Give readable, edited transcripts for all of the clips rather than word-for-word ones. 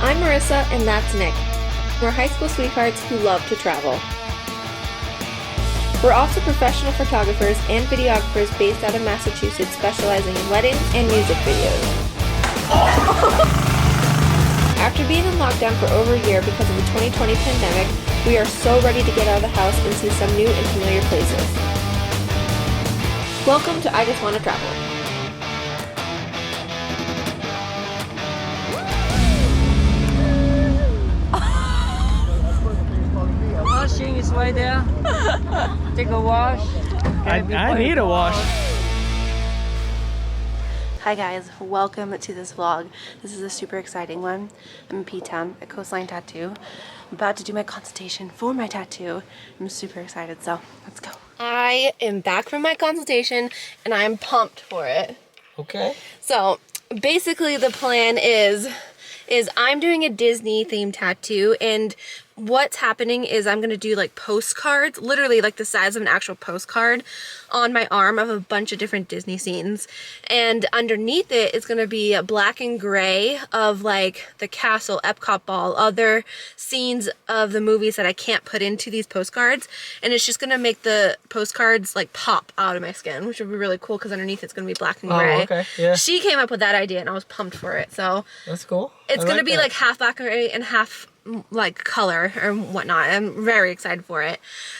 I'm Marissa, and that's Nick. We're high school sweethearts who love to travel. We're also professional photographers and videographers based out of Massachusetts, specializing in weddings and music videos. After being in lockdown for over a year because of the 2020 pandemic, we are so ready to get out of the house and see some new and familiar places. Welcome to I Just Want to Travel. Washing is right there. Take a wash. I need a wash. Hi guys, welcome to this vlog. This is a super exciting one. I'm in PTown at Coastline Tattoo. I'm about to do my consultation for my tattoo. I'm super excited, so let's go. I am back from my consultation and I'm pumped for it. Okay. So basically the plan is I'm doing a Disney themed tattoo, and what's happening is I'm gonna do like postcards, literally like the size of an actual postcard on my arm of a bunch of different Disney scenes. And underneath it is gonna be a black and gray of like the castle, Epcot ball, other scenes of the movies that I can't put into these postcards. And it's just gonna make the postcards like pop out of my skin, which would be really cool because underneath it's gonna be black and gray. Oh, okay. Yeah. She came up with that idea and I was pumped for it. So That's cool. it's gonna be like half black and gray and half like color or whatnot. I'm very excited for it.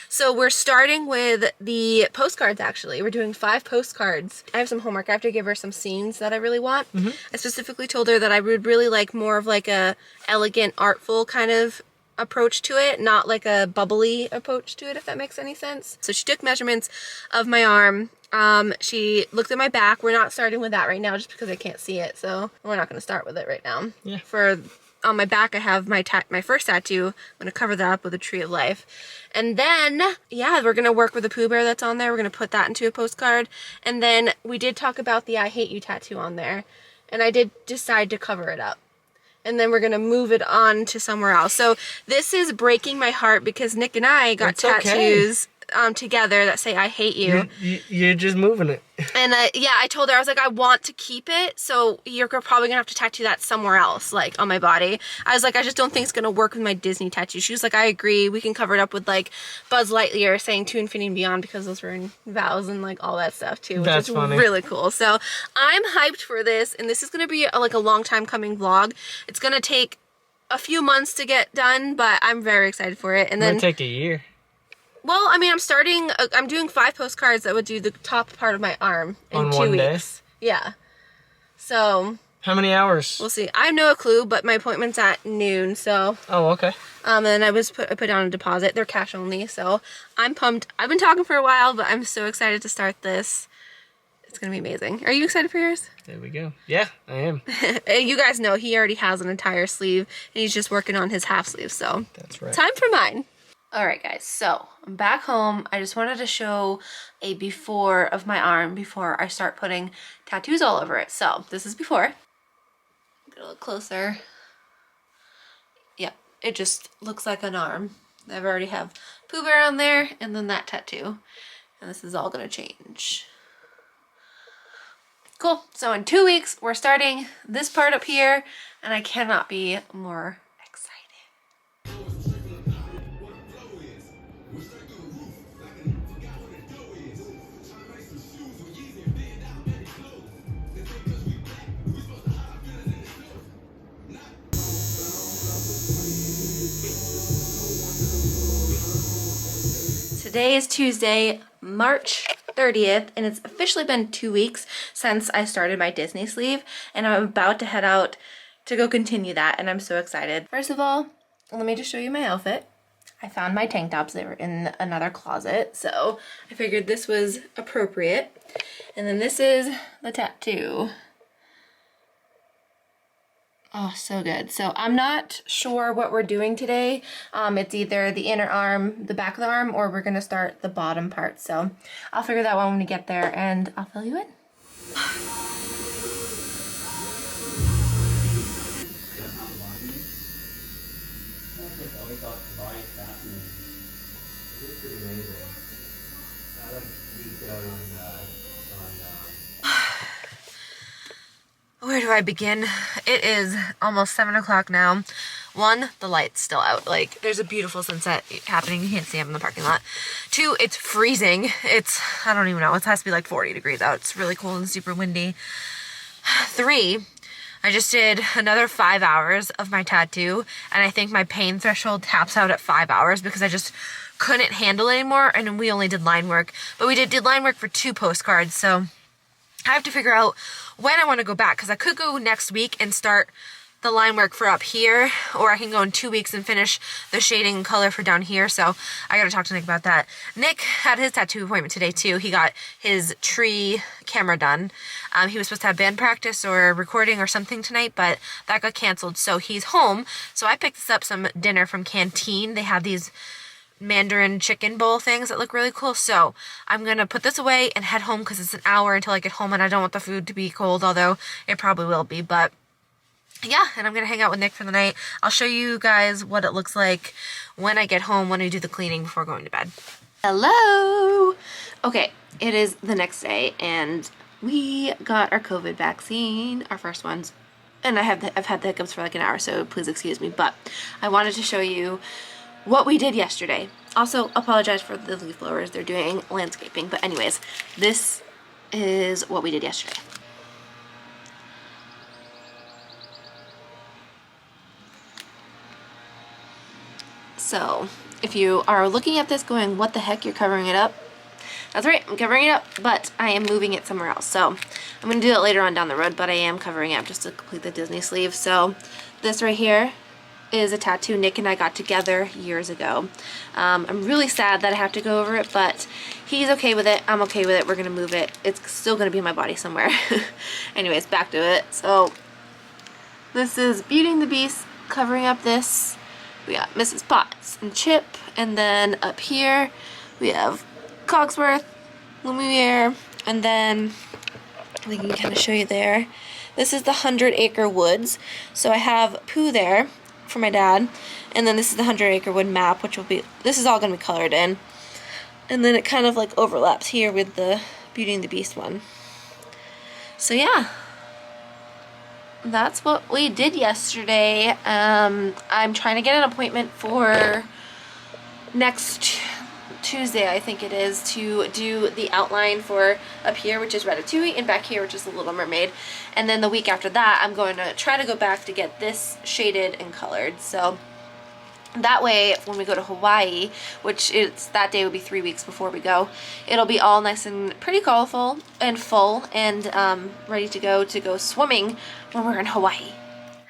So we're starting with the postcards. Actually, we're doing 5 postcards. I have some homework. I have to give her some scenes that I really want. I specifically told her that I would really like more of like a elegant, artful kind of approach to it, not like a bubbly approach to it, if that makes any sense. So she took measurements of my arm. She looked at my back. We're not starting with that right now just because I can't see it, so we're not going to start with it right now. Yeah. On my back, I have my first tattoo. I'm going to cover that up with a tree of life. And then, yeah, we're going to work with the Pooh Bear that's on there. We're going to put that into a postcard. And then we did talk about the I Hate You tattoo on there. And I did decide to cover it up. And then we're going to move it on to somewhere else. So this is breaking my heart because Nick and I got tattoos together that say I hate you. You're just moving it. And yeah, I told her, I was like, I want to keep it, so you're probably gonna have to tattoo that somewhere else, like on my body. I was like, I just don't think it's gonna work with my Disney tattoo. She was like, I agree, we can cover it up with like Buzz Lightyear saying to infinity and beyond, because those were in vows and like all that stuff too, which is funny. Really cool. So I'm hyped for this, and this is gonna be like a long time coming vlog. It's gonna take a few months to get done, but I'm very excited for it. And then it might take a year. Well, I mean, I'm doing 5 postcards that would do the top part of my arm in 2 weeks. Yeah. So. How many hours? We'll see. I have no clue, but my appointment's at noon, so. Oh, okay. And then I put down a deposit. They're cash only, so I'm pumped. I've been talking for a while, but I'm so excited to start this. It's gonna be amazing. Are you excited for yours? There we go. Yeah, I am. You guys know he already has an entire sleeve, and he's just working on his half sleeve, so. That's right. Time for mine. Alright guys, so I'm back home. I just wanted to show a before of my arm before I start putting tattoos all over it. So this is before. Get a little closer. Yeah, it just looks like an arm. I already have Pooh Bear on there and then that tattoo. And this is all gonna change. Cool, so in 2 weeks we're starting this part up here, and I cannot be more excited. Today is Tuesday, March 30th, and it's officially been 2 weeks since I started my Disney sleeve, and I'm about to head out to go continue that, and I'm so excited. First of all, let me just show you my outfit. I found my tank tops. They were in another closet, so I figured this was appropriate. And then this is the tattoo. Oh, so good. So I'm not sure what we're doing today. It's either the inner arm, the back of the arm, or we're gonna start the bottom part. So I'll figure that out when we get there, and I'll fill you in. where do I begin? It is almost 7 o'clock now. One, the light's still out. Like, there's a beautiful sunset happening. You can't see them in the parking lot. Two, it's freezing. It's, I don't even know. It has to be like 40 degrees out. It's really cold and super windy. Three, I just did another 5 hours of my tattoo, and I think my pain threshold taps out at 5 hours because I just couldn't handle it anymore, and we only did line work. But we did line work for 2 postcards, so I have to figure out when I want to go back, because I could go next week and start the line work for up here, or I can go in 2 weeks and finish the shading and color for down here. So I gotta talk to Nick about that. Nick had his tattoo appointment today too. He got his tree camera done. He was supposed to have band practice or recording or something tonight, but that got canceled, so he's home. So I picked up some dinner from Canteen. They have these Mandarin chicken bowl things that look really cool, so I'm gonna put this away and head home because it's an hour until I get home, and I don't want the food to be cold, although it probably will be. But yeah, and I'm gonna hang out with Nick for the night. I'll show you guys what it looks like when I get home, when I do the cleaning before going to bed. Hello! Okay, it is the next day, and we got our COVID vaccine, our first ones, and I've had the hiccups for like an hour, so please excuse me, but I wanted to show you what we did yesterday. Also, apologize for the leaf blowers. They're doing landscaping. But anyways, this is what we did yesterday. So, if you are looking at this going, what the heck, you're covering it up? That's right, I'm covering it up, but I am moving it somewhere else. So, I'm going to do it later on down the road, but I am covering it up just to complete the Disney sleeve. So, this right here is a tattoo Nick and I got together years ago. I'm really sad that I have to go over it, but he's okay with it. I'm okay with it. We're gonna move it. It's still gonna be in my body somewhere. Anyways, back to it. So this is Beauty and the Beast covering up this. We got Mrs. Potts and Chip, and then up here we have Cogsworth, Lumiere, and then we can kind of show you there. This is the 100 Acre Woods. So I have Pooh there for my dad, and then this is the 100 Acre Wood Map, which will be, this is all going to be colored in, and then it kind of like overlaps here with the Beauty and the Beast one. So yeah, that's what we did yesterday. I'm trying to get an appointment for next Tuesday, I think it is, to do the outline for up here, which is Ratatouille, and back here, which is the Little Mermaid. And then the week after that, I'm going to try to go back to get this shaded and colored. So that way, when we go to Hawaii, which is, that day will be 3 weeks before we go, it'll be all nice and pretty colorful and full and ready to go swimming when we're in Hawaii.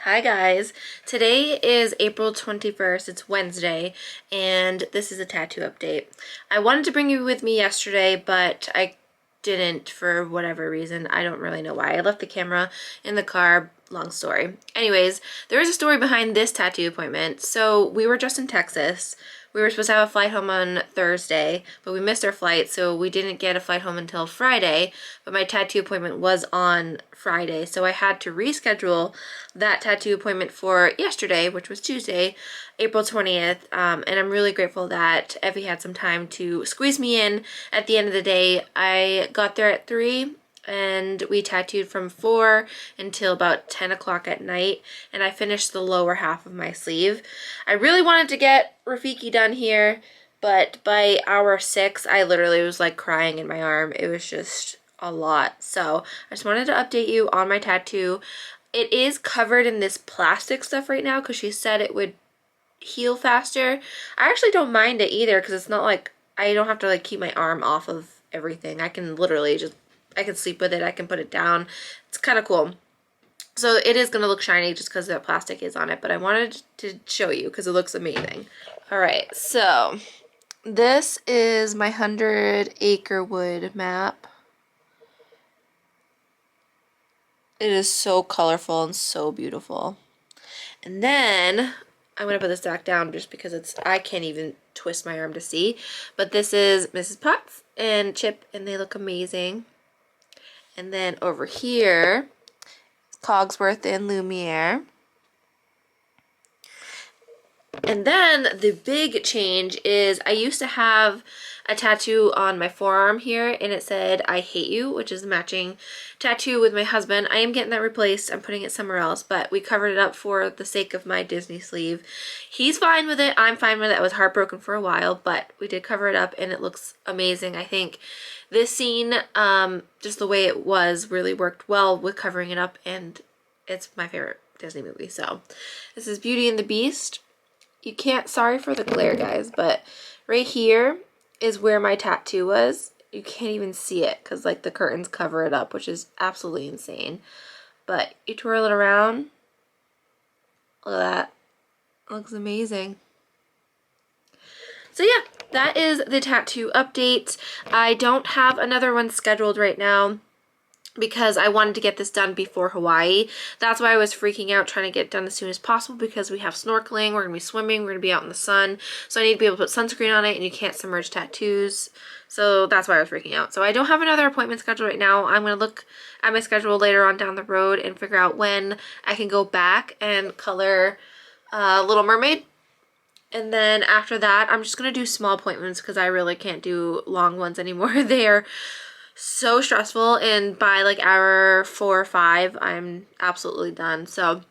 Hi guys, today is April 21st, it's Wednesday, and this is a tattoo update. I wanted to bring you with me yesterday, but I didn't for whatever reason. I don't really know why. I left the camera in the car, long story. Anyways, there is a story behind this tattoo appointment. So we were just in Texas. We were supposed to have a flight home on Thursday, but we missed our flight, so we didn't get a flight home until Friday, but my tattoo appointment was on Friday, so I had to reschedule that tattoo appointment for yesterday, which was Tuesday, April 20th, and I'm really grateful that Ephy had some time to squeeze me in at the end of the day. I got there at 3, and we tattooed from 4 until about 10 o'clock at night, and I finished the lower half of my sleeve. I really wanted to get Rafiki done here, but by hour 6, I literally was like crying in my arm. It was just a lot. So I just wanted to update you on my tattoo. It is covered in this plastic stuff right now because she said it would heal faster. I actually don't mind it either because it's not like I don't have to like keep my arm off of everything. I can literally just, I can sleep with it, I can put it down. It's kind of cool. So it is going to look shiny just because that plastic is on it, but I wanted to show you because it looks amazing. Alright, so this is my 100 Acre Wood Map. It is so colorful and so beautiful. And then I'm going to put this back down just because it's, I can't even twist my arm to see. But this is Mrs. Potts and Chip, and they look amazing. And then over here, Cogsworth and Lumiere. And then the big change is I used to have a tattoo on my forearm here and it said I hate you, which is the matching tattoo with my husband. I am getting that replaced. I'm putting it somewhere else, but we covered it up for the sake of my Disney sleeve. He's fine with it. I'm fine with it. I was heartbroken for a while, but we did cover it up and it looks amazing. I think this scene, just the way it was, really worked well with covering it up, and it's my favorite Disney movie. So this is Beauty and the Beast. You can't, sorry for the glare guys, but right here is where my tattoo was. You can't even see it because like the curtains cover it up, which is absolutely insane. But you twirl it around. Look at that. It looks amazing. So yeah, that is the tattoo update. I don't have another one scheduled right now because I wanted to get this done before Hawaii. That's why I was freaking out trying to get it done as soon as possible, because we have snorkeling, we're gonna be swimming, we're gonna be out in the sun, so I need to be able to put sunscreen on it, and you can't submerge tattoos. So that's why I was freaking out. So I don't have another appointment scheduled right now. I'm gonna look at my schedule later on down the road and figure out when I can go back and color Little Mermaid. And then after that, I'm just gonna do small appointments because I really can't do long ones anymore. They're so stressful, and by like hour 4 or 5 I'm absolutely done. So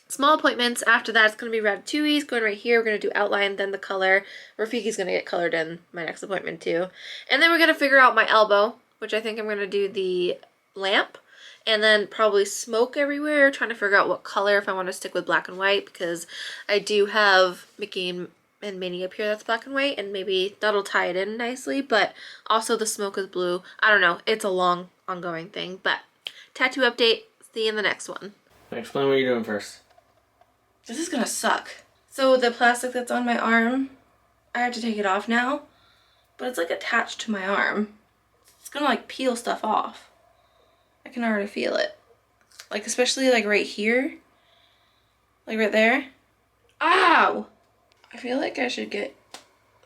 small appointments. After that, it's going to be Ratatouille's going right here. We're going to do outline, then the color. Rafiki's going to get colored in my next appointment too. And then we're going to figure out my elbow, which I think I'm going to do the lamp, and then probably smoke everywhere, trying to figure out what color, if I want to stick with black and white, because I do have Mickey and Minnie up here that's black and white, and maybe that'll tie it in nicely, but also the smoke is blue. I don't know, it's a long ongoing thing. But tattoo update, see you in the next one. Explain what you're doing first. This is gonna suck. So the plastic that's on my arm, I have to take it off now, but it's like attached to my arm. It's gonna like peel stuff off. I can already feel it, like especially like right here, like right there. Ow! I feel like I should get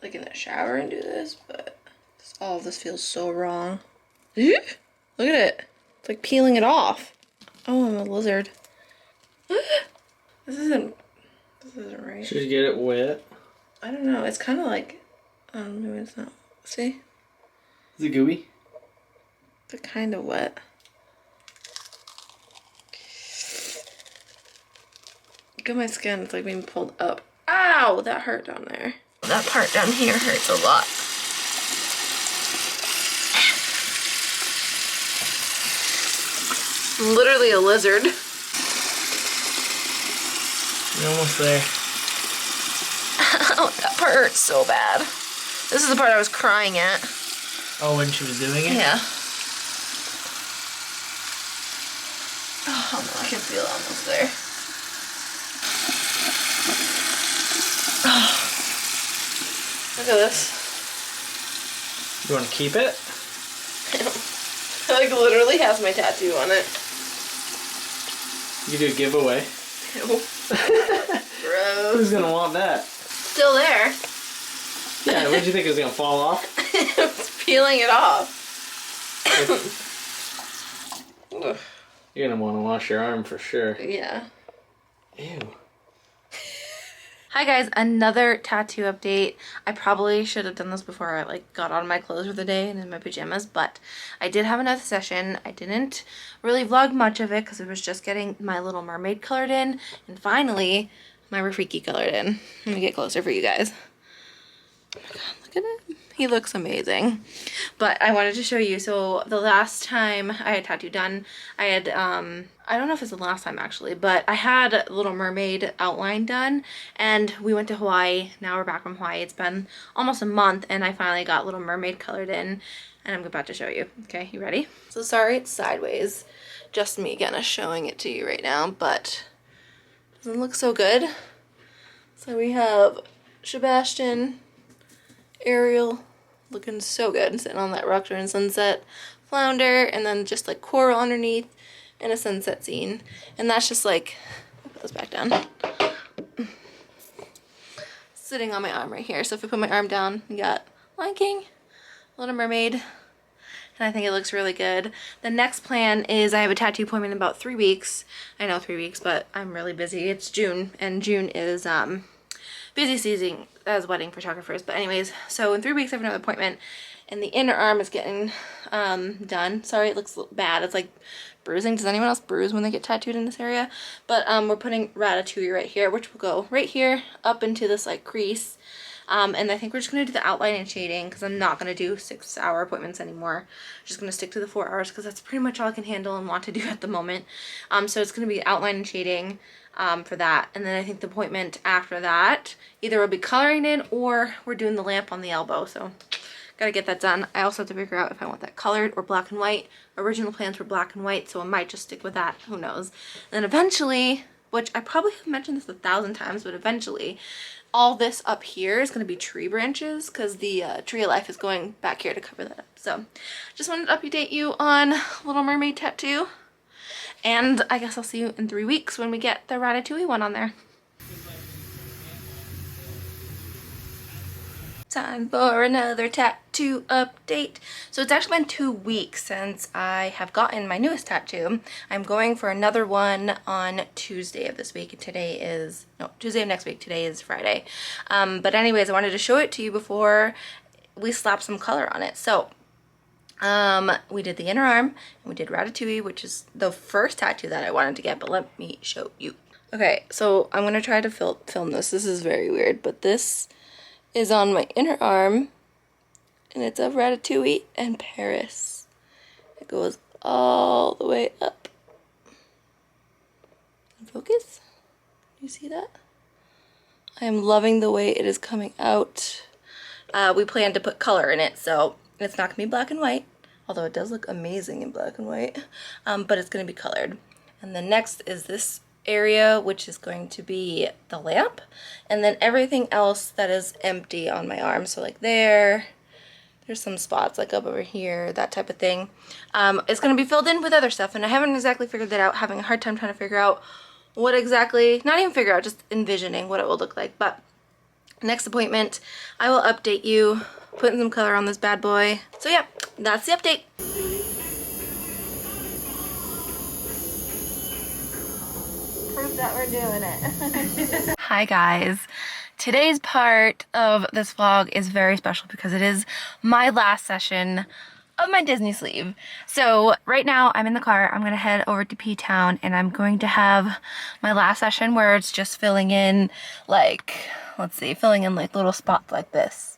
like in the shower and do this, but all of this feels so wrong. Look at it. It's like peeling it off. Oh, I'm a lizard. This isn't right. Should you get it wet? I don't know. It's kind of like, maybe it's not. See? Is it gooey? It's kind of wet. Look at my skin. It's like being pulled up. Ow! That hurt down there. That part down here hurts a lot. I'm literally a lizard. You're almost there. Oh, that part hurts so bad. This is the part I was crying at. Oh, when she was doing it? Yeah. Oh, I can feel it almost there. Oh. Look at this. You want to keep it? It like literally has my tattoo on it. You do a giveaway. Ew. Gross. Who's gonna want that? Still there. Yeah, what did you think it was gonna fall off? It's peeling it off. You're gonna want to wash your arm for sure. Yeah. Ew. Hi guys, another tattoo update. I probably should have done this before I like got out of my clothes for the day and in my pajamas, but I did have another session. I didn't really vlog much of it because it was just getting my Little Mermaid colored in, and finally my Rafiki colored in. Let me get closer for you guys. Oh my god, look at it. He looks amazing. But I wanted to show you, so the last time I had tattoo done, I had, I don't know if it's the last time actually, but I had Little Mermaid outline done, and we went to Hawaii. Now we're back from Hawaii. It's been almost a month, and I finally got Little Mermaid colored in, and I'm about to show you. Okay, you ready? So sorry it's sideways. Just me kind of showing it to you right now, but it doesn't look so good. So we have Sebastian, Ariel, looking so good, sitting on that rock during sunset, Flounder, and then just like coral underneath, and a sunset scene. And that's just like, I'll put this back down, sitting on my arm right here. So if I put my arm down, you got Lion King, Little Mermaid, and I think it looks really good. The next plan is I have a tattoo appointment in about 3 weeks. I know 3 weeks, but I'm really busy. It's June, and June is busy season as wedding photographers. But anyways, so in 3 weeks I have another appointment, and the inner arm is getting done. Sorry, it looks bad. It's like bruising. Does anyone else bruise when they get tattooed in this area? But we're putting Ratatouille right here, which will go right here up into this like crease. And I think we're just going to do the outline and shading because I'm not going to do 6-hour appointments anymore. Just going to stick to the 4 hours because that's pretty much all I can handle and want to do at the moment. So it's going to be outline and shading for that. And then I think the appointment after that, either we'll be coloring in or we're doing the lamp on the elbow. So gotta get that done. I also have to figure out if I want that colored or black and white. Original plans were black and white, so I might just stick with that. Who knows? And then eventually, which I probably have mentioned this 1,000 times, but eventually all this up here is going to be tree branches because the tree of life is going back here to cover that up. So just wanted to update you on Little Mermaid tattoo. And I guess I'll see you in 3 weeks when we get the Ratatouille one on there. Time for another tattoo update. So it's actually been 2 weeks since I have gotten my newest tattoo. I'm going for another one on Tuesday of this week. Tuesday of next week. Today is Friday. But anyways, I wanted to show it to you before we slap some color on it. So we did the inner arm and we did Ratatouille, which is the first tattoo that I wanted to get, but let me show you. Okay, so I'm gonna try to film this. This is very weird, but this is on my inner arm, and it's of Ratatouille and Paris. It goes all the way up. Focus? You see that? I am loving the way it is coming out. We plan to put color in it, so it's not gonna be black and white, although it does look amazing in black and white, but it's gonna be colored. And then next is this area, which is going to be the lamp, and then everything else that is empty on my arm. So like there's some spots like up over here, that type of thing. It's going to be filled in with other stuff, and I haven't exactly figured that out. Having a hard time trying to figure out what exactly, not even figure out, just envisioning what it will look like. But next appointment, I will update you, putting some color on this bad boy. So yeah, that's the update. That we're doing it. Hi guys. Today's part of this vlog is very special because it is my last session of my Disney sleeve. So right now I'm in the car. I'm gonna head over to PTown and I'm going to have my last session where it's just filling in like, filling in like little spots like this.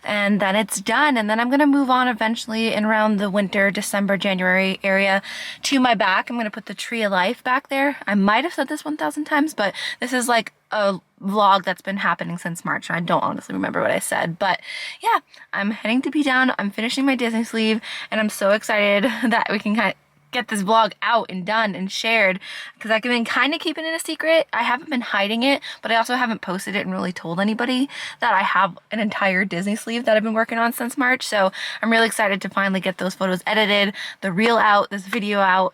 And then it's done, and then I'm gonna move on eventually in around the winter, December, January area to my back. I'm gonna put the tree of life back there. I might have said this 1,000 times, but this is like a vlog that's been happening since March, and I don't honestly remember what I said. But yeah, I'm heading to PTown. I'm finishing my Disney sleeve, and I'm so excited that we can kind of get this vlog out and done and shared, because I've been kind of keeping it a secret. I haven't been hiding it, but I also haven't posted it and really told anybody that I have an entire Disney sleeve that I've been working on since March. So I'm really excited to finally get those photos edited, the reel out, this video out.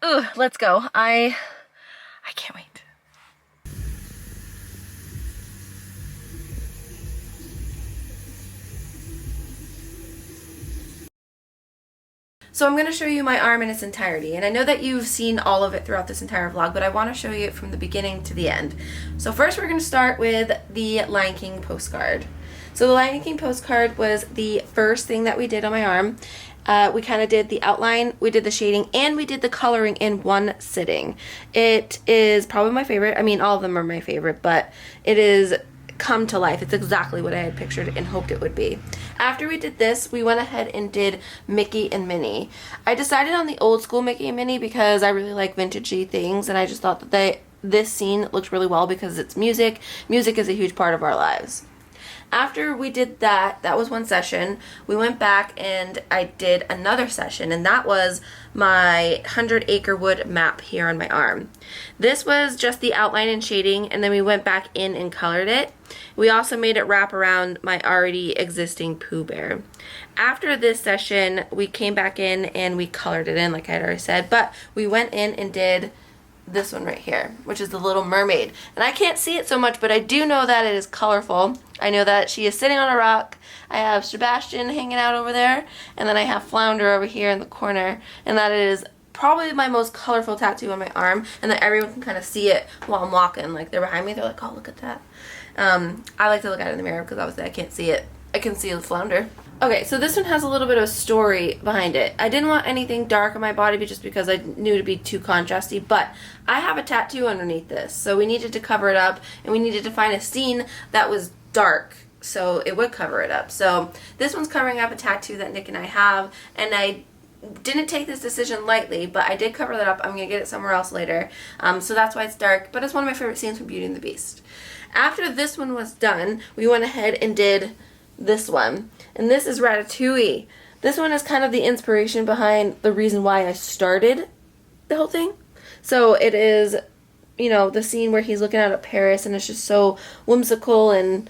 Ugh, let's go. I can't wait. So I'm going to show you my arm in its entirety, and I know that you've seen all of it throughout this entire vlog, but I want to show you it from the beginning to the end. So first we're going to start with the Lion King postcard. So the Lion King postcard was the first thing that we did on my arm. We kind of did the outline, we did the shading, and we did the coloring in one sitting. It is probably my favorite. I mean, all of them are my favorite, but it is come to life. It's exactly what I had pictured and hoped it would be. After we did this, we went ahead and did Mickey and Minnie. I decided on the old school Mickey and Minnie because I really like vintagey things, and I just thought that this scene looked really well because it's music. Music is a huge part of our lives. After we did that was one session. We went back and I did another session, and that was my 100 Acre Wood Map here on my arm. This was just the outline and shading, and then we went back in and colored it. We also made it wrap around my already existing Pooh Bear. After this session, we came back in and we colored it in like I had already said, but we went in and did this one right here, which is the Little Mermaid. And I can't see it so much, but I do know that it is colorful. I know that she is sitting on a rock. I have Sebastian hanging out over there, and then I have Flounder over here in the corner, and that it is probably my most colorful tattoo on my arm, and that everyone can kind of see it while I'm walking. Like, they're behind me, they're like, oh, look at that. I like to look at it in the mirror because obviously I can't see it. I can see the flounder. Okay, so this one has a little bit of a story behind it. I didn't want anything dark on my body just because I knew it'd be too contrasty, but I have a tattoo underneath this, so we needed to cover it up, and we needed to find a scene that was dark so it would cover it up. So this one's covering up a tattoo that Nick and I have, and I didn't take this decision lightly, but I did cover that up. I'm going to get it somewhere else later, so that's why it's dark, but it's one of my favorite scenes from Beauty and the Beast. After this one was done, we went ahead and did this one, and this is Ratatouille. This one is kind of the inspiration behind the reason why I started the whole thing. So it is, you know, the scene where he's looking out at Paris, and it's just so whimsical, and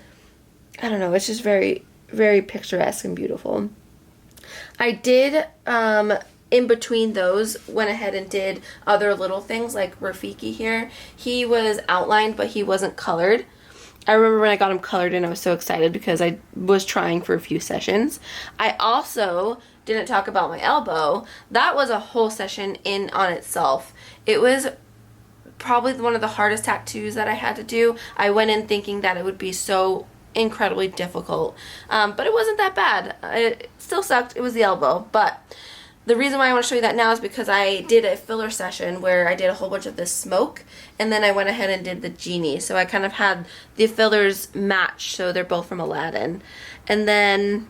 I don't know, it's just very, very picturesque and beautiful. I did, in between those, went ahead and did other little things, like Rafiki here. He was outlined, but he wasn't colored. I remember when I got him colored and I was so excited because I was trying for a few sessions. I also didn't talk about my elbow. That was a whole session in on itself. It was probably one of the hardest tattoos that I had to do. I went in thinking that it would be so incredibly difficult, but it wasn't that bad. It still sucked. It was the elbow, but the reason why I want to show you that now is because I did a filler session where I did a whole bunch of this smoke, and then I went ahead and did the genie. So I kind of had the fillers match, so they're both from Aladdin. And then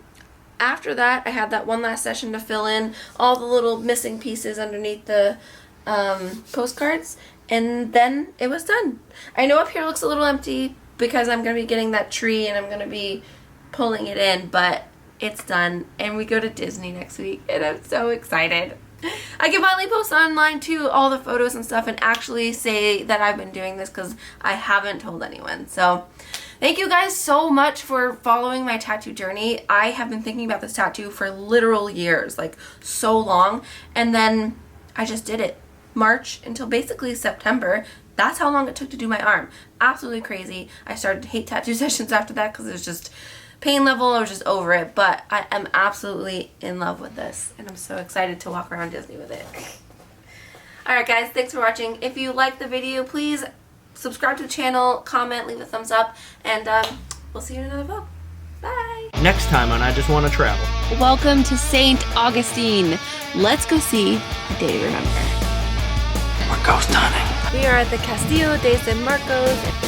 after that, I had that one last session to fill in all the little missing pieces underneath the postcards, and then it was done. I know up here looks a little empty because I'm going to be getting that tree and I'm going to be pulling it in, but it's done, and we go to Disney next week, and I'm so excited. I can finally post online too all the photos and stuff and actually say that I've been doing this because I haven't told anyone. So thank you guys so much for following my tattoo journey. I have been thinking about this tattoo for literal years, like so long, and then I just did it. March until basically September. That's how long it took to do my arm. Absolutely crazy. I started to hate tattoo sessions after that because it was just pain level. I was just over it, but I am absolutely in love with this, and I'm so excited to walk around Disney with it. Alright guys, thanks for watching. If you liked the video, please subscribe to the channel, comment, leave a thumbs up, and we'll see you in another vlog. Bye! Next time on I Just Want to Travel. Welcome to St. Augustine. Let's go see a day to remember. We're ghost hunting. We are at the Castillo de San Marcos.